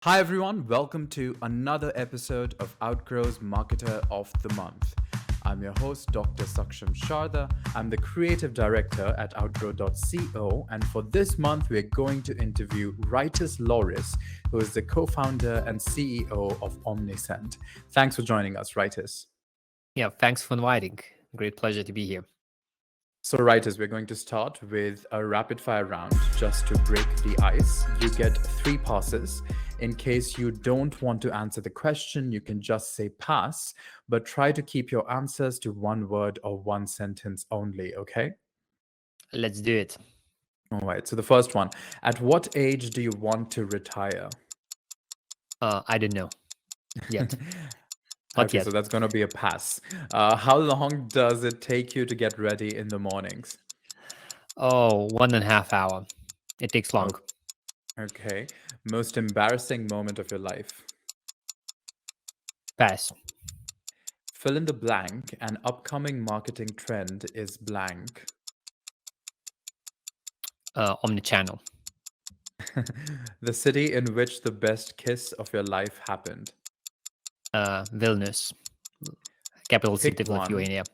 Hi everyone, welcome to another episode of Outgrow's Marketer of the Month. I'm your host, Dr. Saksham Sharda. I'm the creative director at outgrow.co, and for this month, we're going to interview Rytis Lauris, who is the co-founder and CEO of Omnichannel. Thanks for joining us, Rytis. Yeah, thanks for inviting. Great pleasure to be here. So, Rytis, we're going to start with a rapid fire round just to break the ice. You get 3 passes. In case you don't want to answer the question, you can just say pass, but try to keep your answers to one word or one sentence only, okay? Let's do it. All right, so the first one. At what age do you want to retire? I don't know yet. Not Okay, yet. so that's going to be a pass. How long does it take you to get ready in the mornings? Oh, 1.5 hour. It takes long. Okay. Most embarrassing moment of your life? Pass. Fill in the blank. An upcoming marketing trend is blank. Omnichannel. The city in which the best kiss of your life happened. Vilnius. Capital city Pick of one. Lithuania.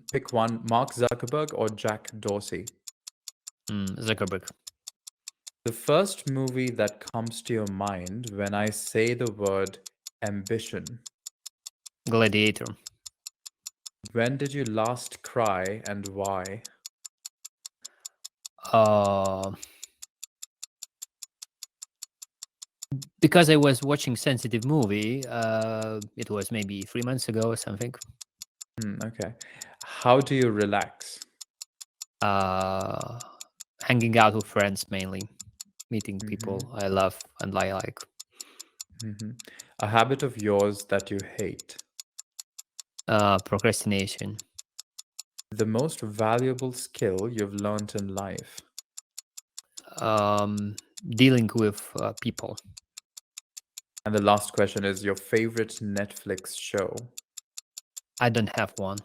Pick one. Mark Zuckerberg or Jack Dorsey. Zuckerberg. The first movie that comes to your mind when I say the word ambition. Gladiator. When did you last cry and why? Because I was watching sensitive movie. It was maybe 3 months ago or something. Okay. How do you relax? Hanging out with friends mainly. Meeting people I love and I like. A habit of yours that you hate. Procrastination. The most valuable skill you've learned in life. Dealing with people. And the last question is your favorite Netflix show. I don't have one.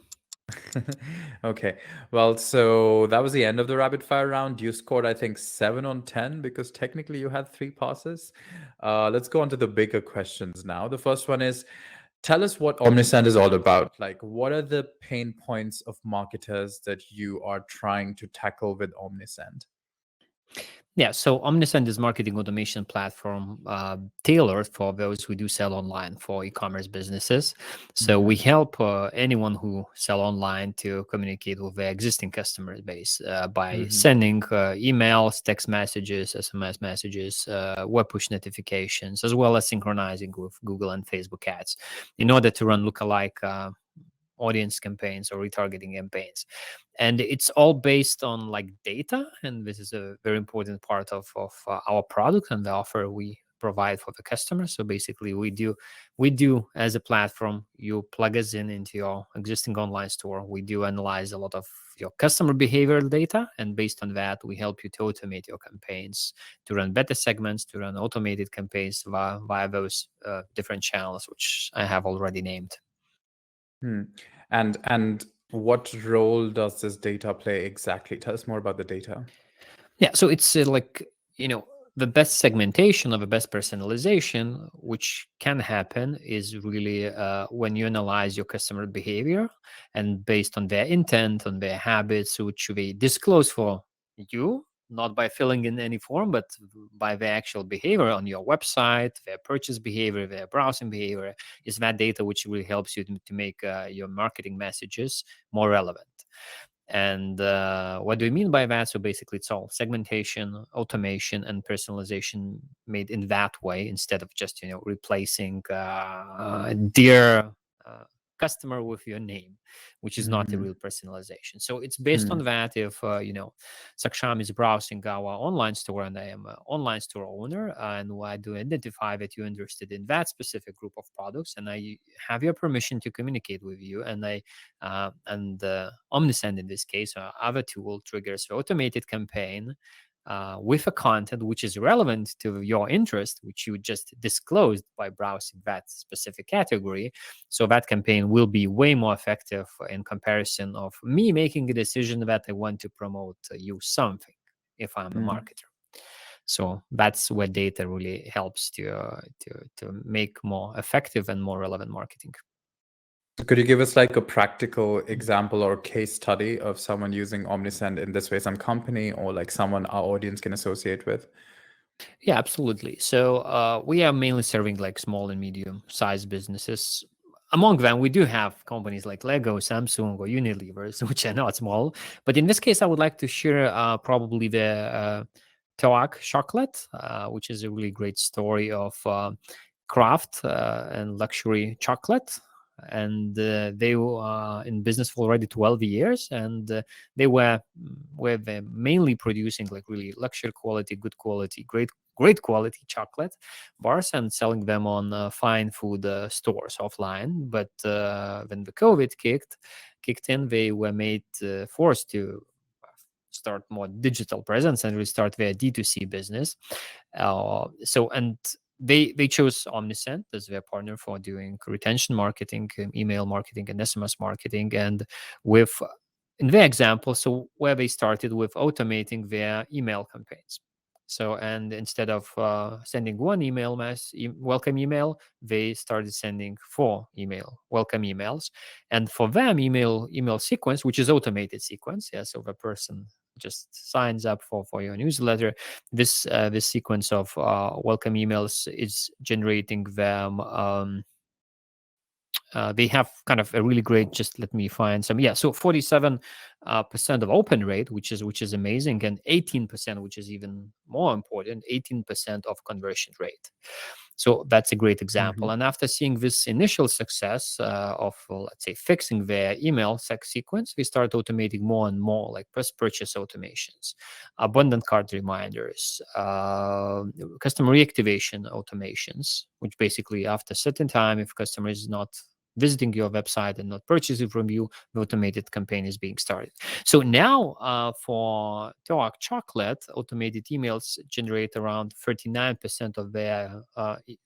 Okay. Well, so that was the end of the rapid fire round. You scored, I think, 7 on 10 because technically you had 3 passes. Let's go on to the bigger questions now. The first one is tell us what Omnisend is all about. Like, what are the pain points of marketers that you are trying to tackle with Omnisend? Yeah, so Omnisend is marketing automation platform tailored for those who do sell online for e-commerce businesses. So we help anyone who sell online to communicate with their existing customer base by sending emails, text messages, SMS messages, web push notifications, as well as synchronizing with Google and Facebook ads in order to run lookalike audience campaigns or retargeting campaigns. And it's all based on like data, and this is a very important part of our product and the offer we provide for the customer. So basically we do as a platform, you plug us into your existing online store. We do analyze a lot of your customer behavioral data, and based on that we help you to automate your campaigns, to run better segments, to run automated campaigns via those different channels which I have already named. And what role does this data play exactly? Tell us more about the data. Yeah, so it's the best segmentation or the best personalization, which can happen is really when you analyze your customer behavior and based on their intent, on their habits, which they disclose for you, not by filling in any form, but by their actual behavior on your website, their purchase behavior, their browsing behavior, is that data which really helps you to make your marketing messages more relevant. And what do we mean by that? So basically, it's all segmentation, automation, and personalization made in that way instead of just replacing dear customer with your name, which is not a real personalization. So it's based on that. If Saksham is browsing our online store and I am an online store owner, and I do identify that you're interested in that specific group of products, and I have your permission to communicate with you, and Omnisend in this case, or other tool, triggers the automated campaign with a content which is relevant to your interest, which you just disclosed by browsing that specific category. So that campaign will be way more effective in comparison of me making a decision that I want to promote you something if I'm a marketer. So that's where data really helps to make more effective and more relevant marketing. Could you give us like a practical example or case study of someone using Omnisend in this way, some company or like someone our audience can associate with? Yeah, absolutely. So we are mainly serving like small and medium sized businesses. Among them, we do have companies like Lego, Samsung, or Unilever, which are not small. But in this case, I would like to share probably the Toak chocolate, which is a really great story of craft and luxury chocolate. And they were in business for already 12 years, and they were mainly producing like really luxury quality, good quality, great quality chocolate bars and selling them on fine food stores offline. But when the COVID kicked in, they were made forced to start more digital presence and restart their D2C business. And they chose Omnisend as their partner for doing retention marketing, email marketing, and SMS marketing. And with in their example, so where they started with automating their email campaigns. So, and instead of sending one welcome email, they started sending 4 welcome emails. And for them, email sequence, which is automated sequence, yeah. So the person just signs up for your newsletter. This sequence of welcome emails is generating them. They have kind of a really great. Just let me find some. Yeah, so 47% of open rate, which is amazing, and 18%, which is even more important, 18% of conversion rate. So that's a great example. Mhm. And after seeing this initial success of, let's say, fixing their email sequence, we start automating more and more, like post-purchase automations, abundant cart reminders, customer reactivation automations, which basically after a certain time, if customer is not visiting your website and not purchasing from you, the automated campaign is being started. So now for Toak Chocolate, automated emails generate around 39% of their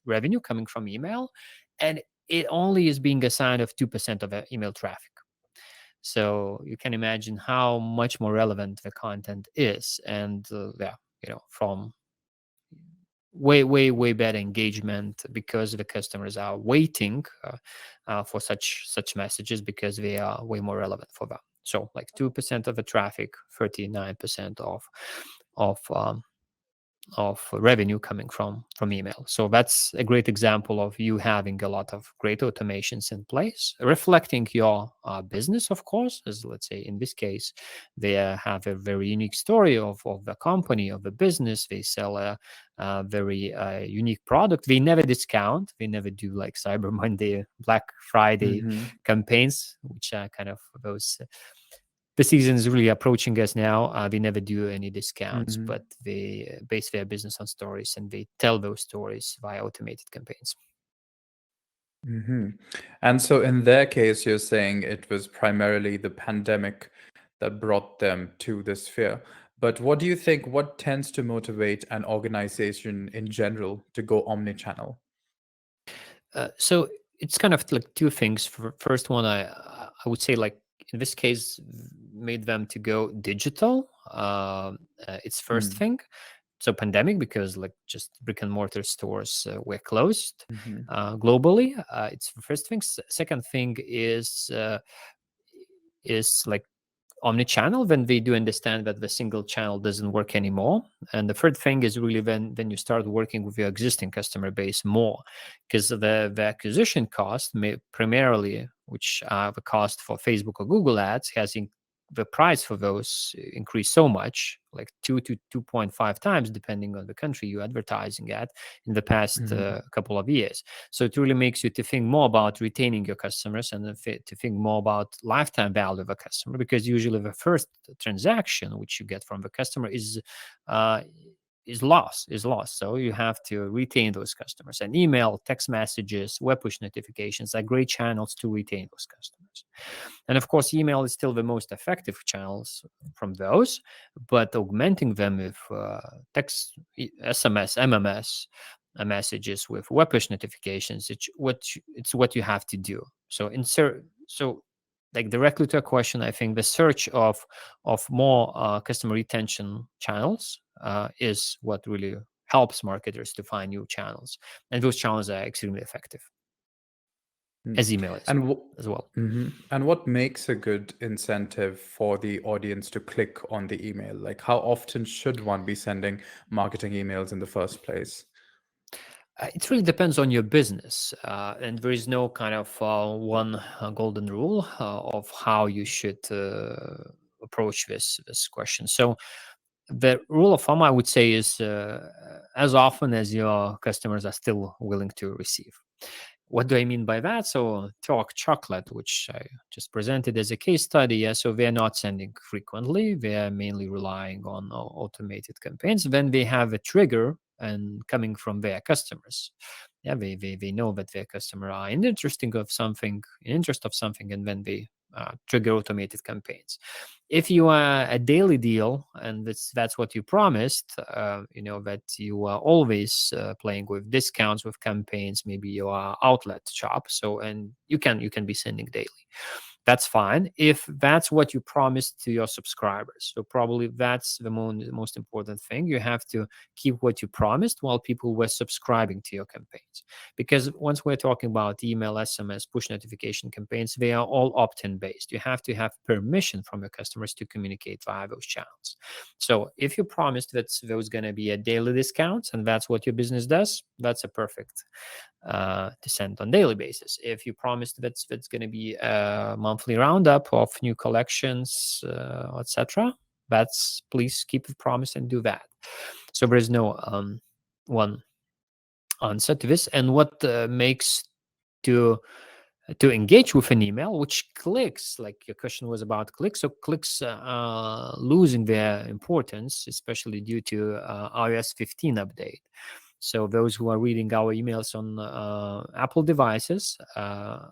revenue coming from email, and it only is being assigned of 2% of their email traffic. So you can imagine how much more relevant the content is, and from way better engagement because the customers are waiting for such messages because they are way more relevant for them. So like 2% of the traffic, 39% of revenue coming from email. So that's a great example of you having a lot of great automations in place, reflecting your business, of course. As let's say in this case, they have a very unique story of the company, of the business. They sell a very unique product. They never discount. They never do like Cyber Monday, Black Friday Mhm. campaigns, which are kind of those the season is really approaching us now. They never do any discounts, Mhm. but they base their business on stories and they tell those stories via automated campaigns. Mhm. And so in their case, you're saying it was primarily the pandemic that brought them to this fear. But what do you think, what tends to motivate an organization in general to go omnichannel? So it's kind of like two things. First one, I would say like in this case made them to go digital. It's first Mm. thing. So pandemic because like just brick and mortar stores were closed Mhm. globally. It's the first thing. Second thing is like omnichannel when they do understand that the single channel doesn't work anymore. And the third thing is really when you start working with your existing customer base more, because the acquisition cost may primarily, which are the cost for Facebook or Google ads, the price for those increased so much, like 2 to 2.5 times, depending on the country you're advertising at, in the past Mhm. couple of years. So it really makes you to think more about retaining your customers and to think more about lifetime value of a customer, because usually the first transaction which you get from the customer uh, is lost. So you have to retain those customers. And email, text messages, web push notifications are great channels to retain those customers. And of course, email is still the most effective channels from those, but augmenting them with text, SMS, MMS messages with web push notifications, it's what you have to do. So like directly to a question, I think the search of more customer retention channels is what really helps marketers to find new channels, and those channels are extremely effective, as email is And as well. and what makes a good incentive for the audience to click on the email? Like, how often should one be sending marketing emails in the first place? It really depends on your business, and there is no kind of one golden rule of how you should approach this question. So the rule of thumb, I would say, is as often as your customers are still willing to receive. What do I mean by that? So Talk Chocolate, which I just presented as a case study, yeah, so they're not sending frequently. They're mainly relying on automated campaigns. Then they have a trigger and coming from their customers. Yeah, they know that their customer are in interest of something, and then they trigger automated campaigns. If you are a daily deal and that's what you promised, that you are always playing with discounts, with campaigns, maybe you are outlet shop, so and you can be sending daily. That's fine if that's what you promised to your subscribers. So probably that's the most important thing. You have to keep what you promised while people were subscribing to your campaigns. Because once we're talking about email, SMS, push notification campaigns, they are all opt-in based. You have to have permission from your customers to communicate via those channels. So if you promised that there's going to be a daily discount and that's what your business does, that's a perfect to send on daily basis. If you promised that's going to be a monthly roundup of new collections, etc., that's please keep the promise and do that. So there is no one answer to this. And what makes to engage with an email, which clicks, like your question was about clicks. So clicks losing their importance, especially due to iOS 15 update. So those who are reading our emails on Apple devices, Omnicent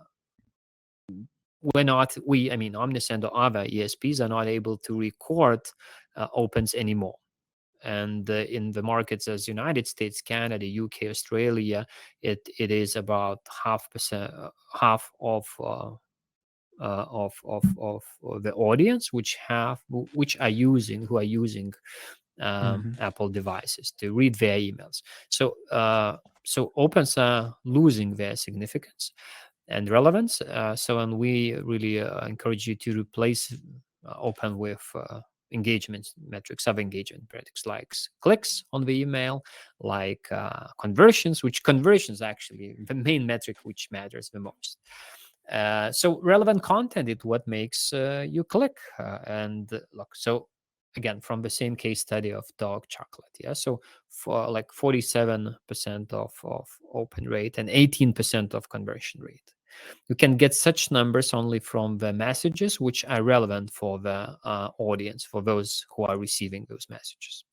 or other ESPs are not able to record opens anymore. And in the markets as United States, Canada, UK, Australia, it is about half of the audience who are using Apple devices to read their emails. So opens are losing their significance and relevance. And we really encourage you to replace open with engagement metrics, of engagement metrics like clicks on the email, like conversions, which conversions actually the main metric which matters the most. So relevant content is what makes you click. And look, so again, from the same case study of dog chocolate, yeah. So for like 47% of open rate and 18% of conversion rate. You can get such numbers only from the messages which are relevant for the audience, for those who are receiving those messages.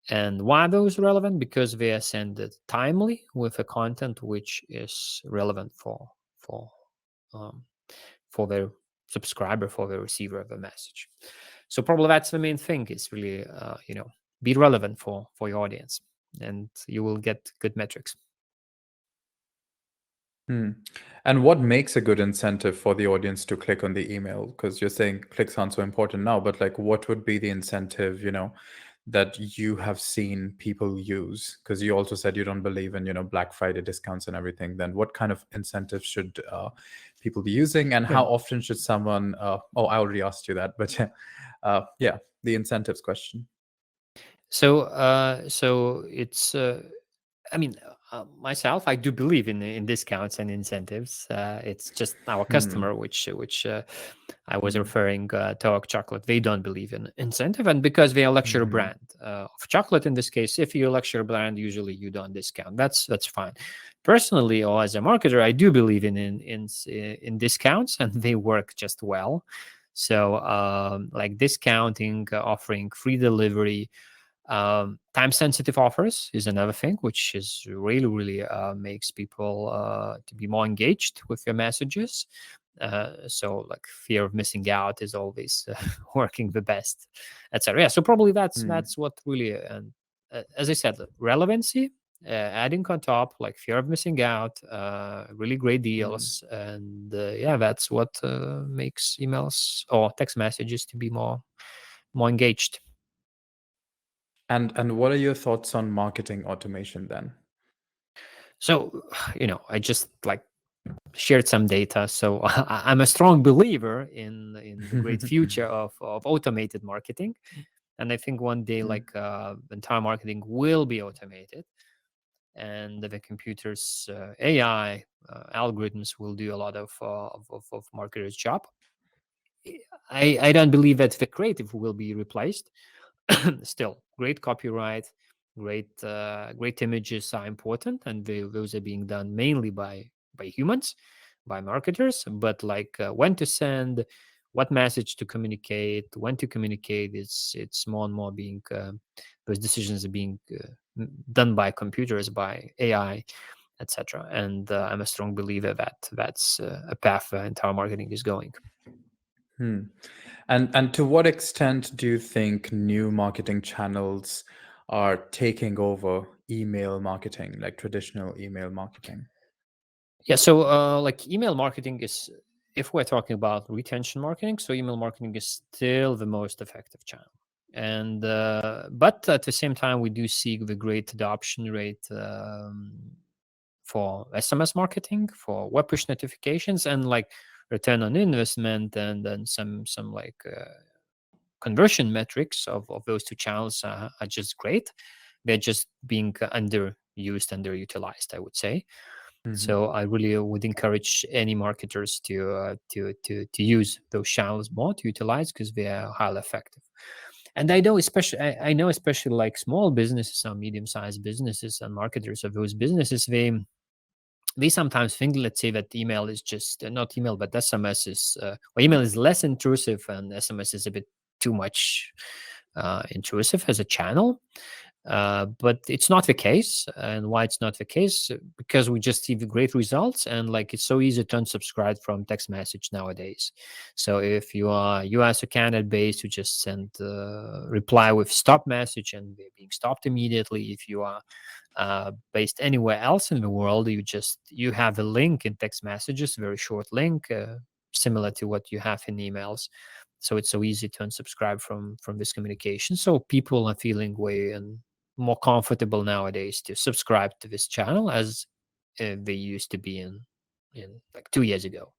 And why are those relevant? Because they are sent timely with a content which is relevant for their subscriber, for the receiver of the message. So probably that's the main thing, is really be relevant for your audience, and you will get good metrics. And what makes a good incentive for the audience to click on the email? Because you're saying clicks aren't so important now, but like, what would be the incentive, that you have seen people use? Because you also said you don't believe in, Black Friday discounts and everything. Then what kind of incentives should people be using, and how often should someone? Oh, I already asked you that, but yeah, the incentives question. So it's myself, I do believe in discounts and incentives. It's just our customer, which I was referring to chocolate. They don't believe in incentive, and because they are luxury brand of chocolate in this case, if you're a luxury brand, usually you don't discount. That's fine. Personally, or as a marketer, I do believe in discounts, and they work just well. So like discounting, offering free delivery. Time-sensitive offers is another thing, which is really makes people to be more engaged with your messages. So like fear of missing out is always working the best, etc. Yeah, so probably that's what really, as I said, relevancy, adding on top like fear of missing out, really great deals, and that's what makes emails or text messages to be more engaged. And what are your thoughts on marketing automation then? So, I just like shared some data. So I'm a strong believer in the great future of automated marketing. And I think one day, Mm. like entire marketing will be automated, and the computers, AI algorithms will do a lot of marketers' job. I don't believe that the creative will be replaced. Still, great copyright, great images are important, and those are being done mainly by humans, by marketers. But like when to send, what message to communicate, when to communicate, it's more and more being those decisions are being done by computers, by AI, etc. And I'm a strong believer that that's a path entire marketing is going. Hmm. And to what extent do you think new marketing channels are taking over email marketing, like traditional email marketing? Yeah, so like email marketing is, if we're talking about retention marketing, so email marketing is still the most effective channel. And but at the same time, we do see the great adoption rate for SMS marketing, for web push notifications, and like return on investment, and then some like conversion metrics of those two channels are just great. They're just being underused, underutilized, I would say. Hmm. So I really would encourage any marketers to use those channels more, to utilize, because they are highly effective. And I know especially like small businesses or medium-sized businesses and marketers of those businesses, they sometimes think, let's say, that email is just not email, but SMS is or email is less intrusive, and SMS is a bit too much intrusive as a channel. But it's not the case. And why it's not the case? Because we just see the great results, and like it's so easy to unsubscribe from text message nowadays. So if you are US or Canada based, you just send reply with stop message, and they're being stopped immediately. If you are based anywhere else in the world, you have a link in text messages, very short link, similar to what you have in emails. So it's so easy to unsubscribe from this communication. So people are feeling way and more comfortable nowadays to subscribe to this channel as they used to be in like 2 years ago.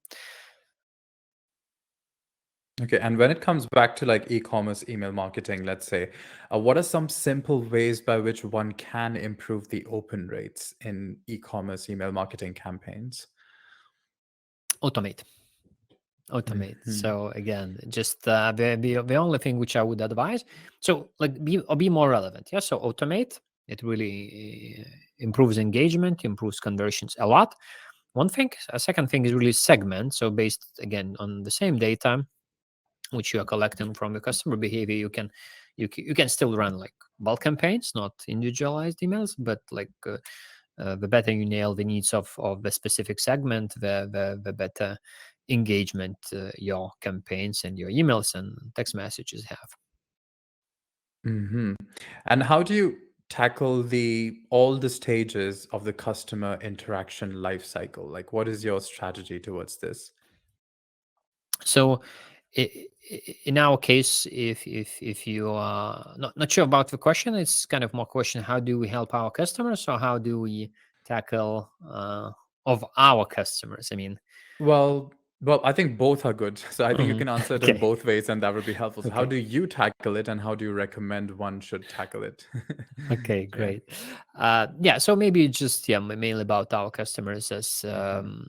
Okay, and when it comes back to like e-commerce email marketing, let's say, what are some simple ways by which one can improve the open rates in e-commerce email marketing campaigns? Automate. Hmm. So again, just the only thing which I would advise, so like be more relevant. Yeah, so automate. It really improves engagement, improves conversions a lot. One thing. A second thing is really segment. So based again on the same data which you are collecting from the customer behavior, you can still run like bulk campaigns, not individualized emails, but like the better you nail the needs of the specific segment, the better engagement your campaigns and your emails and text messages have. Hmm. And how do you tackle the all the stages of the customer interaction life cycle? Like, what is your strategy towards this? So in our case, if you are not sure about the question, it's kind of more question: how do we help our customers, or how do we tackle of our customers? I mean, Well, well, I think both are good. So I think you mhm. can answer it in Okay, both ways, and that would be helpful. So how okay. do you tackle it, and how do you recommend one should tackle it? Okay, Yeah. great. Yeah, so maybe just mainly about our customers, Hmm.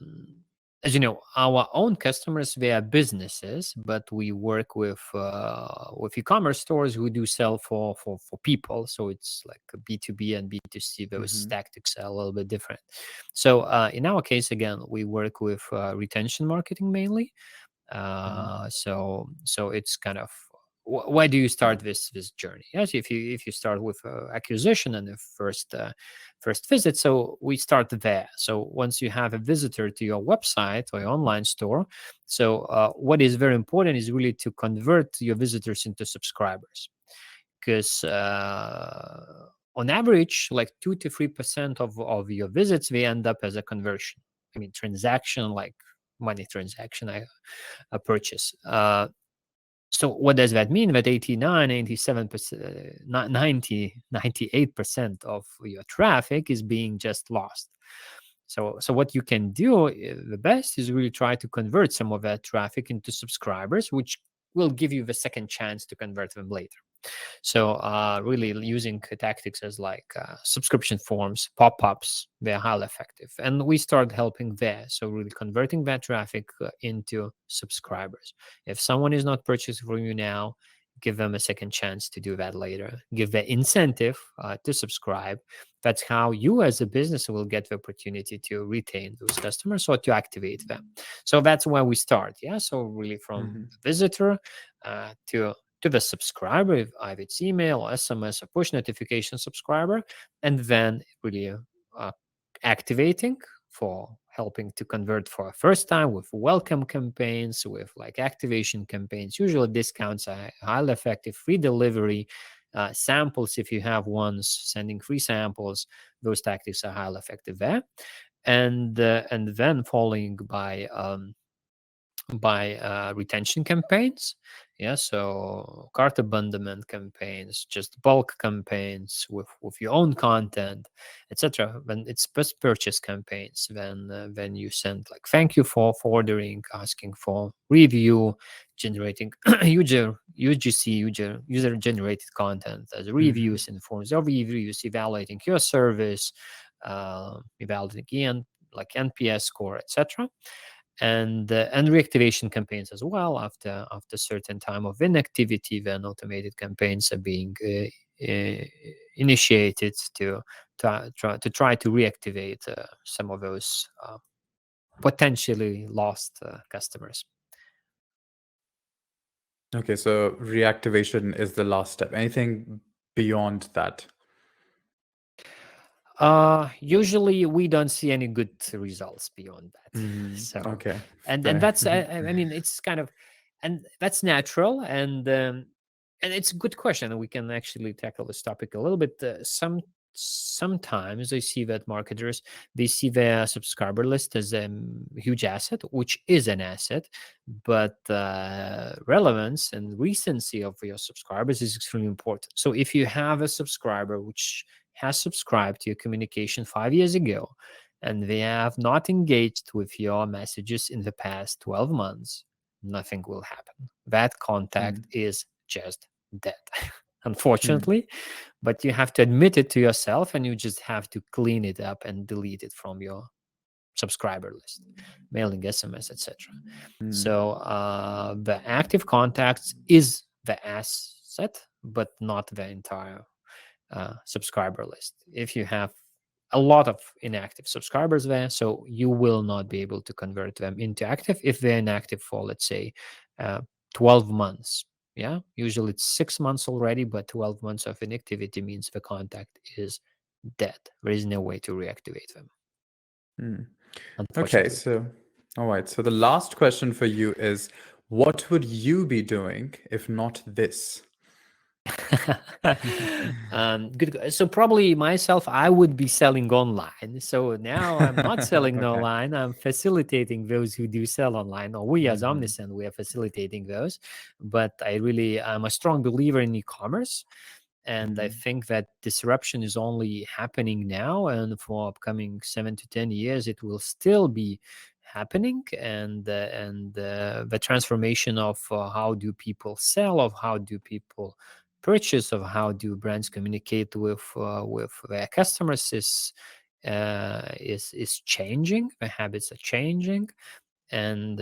as you know, our own customers, they are businesses, but we work with e-commerce stores who do sell for people. So it's like a B2B and B2C. Those Hmm. tactics are a little bit different. So in our case, again, we work with retention marketing mainly. Hmm. So it's kind of why do you start this journey? Yes, if you start with acquisition and the first visit, so we start there. So once you have a visitor to your website or your online store, so what is very important is really to convert your visitors into subscribers, because on average, like 2 to 3% of your visits, they end up as a conversion. I mean, transaction, like money transaction, a purchase. So what does that mean? That 89, 87%, 90, 98% of your traffic is being just lost. So what you can do, the best is really try to convert some of that traffic into subscribers, which will give you the second chance to convert them later. So really using tactics as like subscription forms, pop-ups, they're highly effective. And we start helping there. So really converting that traffic into subscribers. If someone is not purchasing from you now, give them a second chance to do that later. Give the incentive to subscribe. That's how you as a business will get the opportunity to retain those customers or to activate them. So that's where we start. Yeah. So really from Mm-hmm. the visitor to the subscriber, if either it's email or SMS or push notification subscriber, and then really activating for helping to convert for a first time with welcome campaigns, with like activation campaigns. Usually discounts are highly effective, free delivery, samples if you have ones, sending free samples. Those tactics are highly effective there, and then following by retention campaigns. Yeah, so cart abandonment campaigns, just bulk campaigns with your own content, etc. When it's post purchase campaigns, then you send like thank you for ordering, asking for review, generating user generated content as Mm-hmm. reviews in forms of reviews, evaluating your service, evaluating again like NPS score, etc. And reactivation campaigns as well. After certain time of inactivity, then automated campaigns are being initiated to try to reactivate some of those potentially lost customers. Okay, so reactivation is the last step. Anything beyond that? Usually we don't see any good results beyond that. So, Okay, and fair. that's I mean it's kind of, and that's natural, and it's a good question, and we can actually tackle this topic a little bit. Sometimes I see that marketers, they see their subscriber list as a huge asset, which is an asset, but relevance and recency of your subscribers is extremely important. So if you have a subscriber which has subscribed to your communication 5 years ago and they have not engaged with your messages in the past 12 months, nothing will happen. That contact Mm, is just dead, mm, unfortunately. But you have to admit it to yourself and you just have to clean it up and delete it from your subscriber list, mailing, SMS, etc. mm, So the active contacts is the asset, but not the entire subscriber list. If you have a lot of inactive subscribers there, so you will not be able to convert them into active if they're inactive for, let's say, uh, 12 months. Yeah, usually it's 6 months already, but 12 months of inactivity means the contact is dead. There is no way to reactivate them, mm. Okay, unfortunately. so all right. So the last question for you is, what would you be doing if not this? Good. So probably myself, I would be selling online. So now I'm not selling Okay. online. I'm facilitating those who do sell online. Or we as Hmm. Omnisend, we are facilitating those. But I'm a strong believer in e-commerce. And I Mm, think that disruption is only happening now, and for upcoming 7 to 10 years, it will still be happening. And the transformation of how do people sell, of how do people purchase, of how do brands communicate with their customers is changing. The habits are changing, and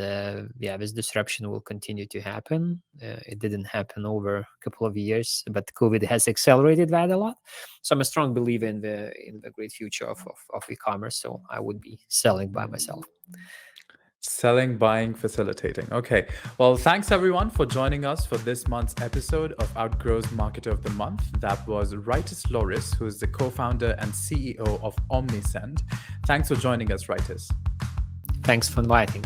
yeah, this disruption will continue to happen. It didn't happen over a couple of years, but COVID has accelerated that a lot. So I'm a strong believer in the great future of e-commerce. So I would be selling by myself. selling, buying, facilitating. Okay. Well, thanks everyone for joining us for this month's episode of Outgrow's Marketer of the Month. That was Rytis Lauris, who is the co-founder and CEO of Omnisend. Thanks for joining us, Rytis. Thanks for inviting.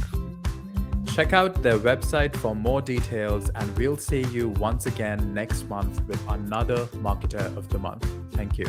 Check out their website for more details, and we'll see you once again next month with another Marketer of the Month. Thank you.